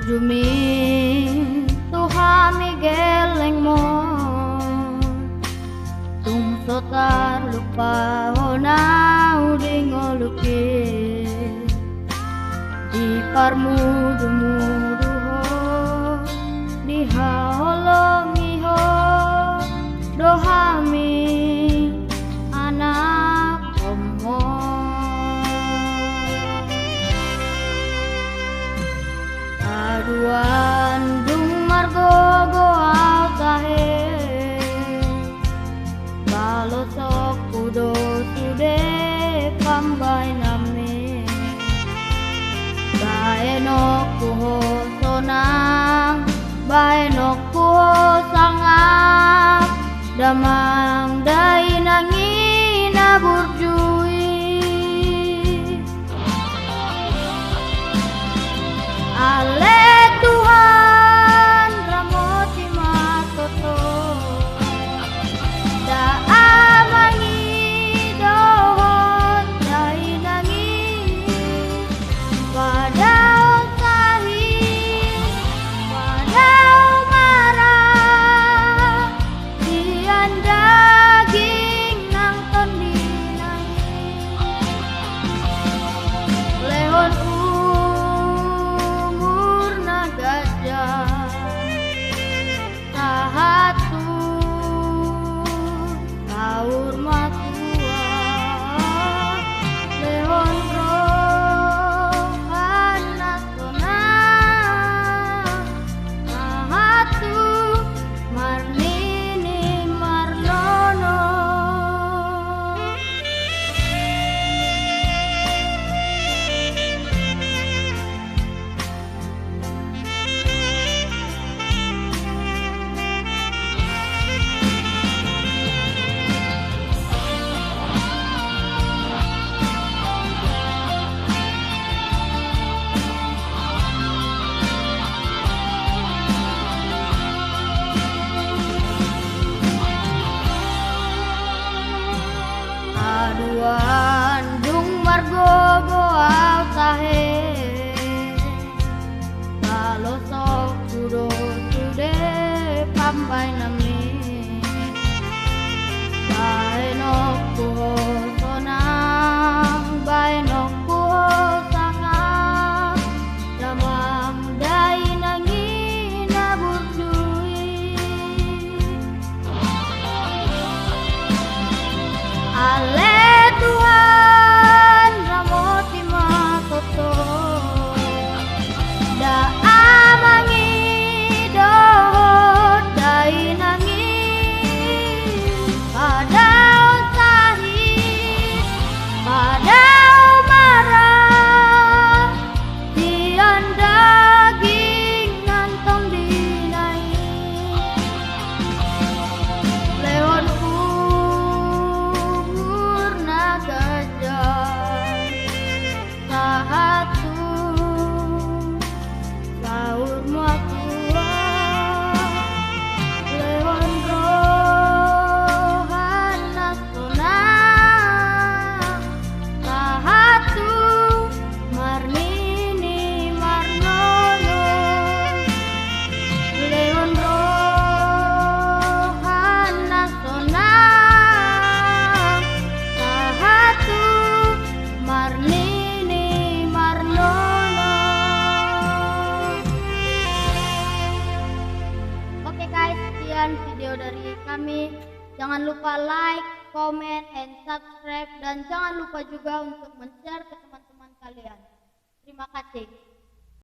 Juming Tuhan geleng mo tung sotar lupa ona uding olukis di parmudu mudu ho di haolongi ho dohami anak omo aduan dung margo goal tahe balo sok kudo sude pambay nami baenok kuho sonang baenok kuho sangak damang day nangina burjui ale Tuhan ramoti matoto da amangi dohon day nangi padao sahih padao marah dian daging nang tondinai lehon umur na gajah sahatu taur matua lehon rohan nasona sahatu marnini marnono aduan dung margo goal tahe kalau sok kudo sude pambay nami baenok kuho sonang baenok kuho sangak damang day nangina burjui ale Tuhan ramoti matoto da amangi dohon day nangi padao sahih padao marah dian daging ngantong dinai lehon umur na gajah sahatu taur matua lehon rohan nasona sahatu marnini marnono lehon rohan nasona sahatu marnini marnono. Oke guys, sekian video dari kami. Jangan lupa like, comment, and subscribe, dan jangan lupa juga untuk men-share ke teman-teman kalian. Terima kasih.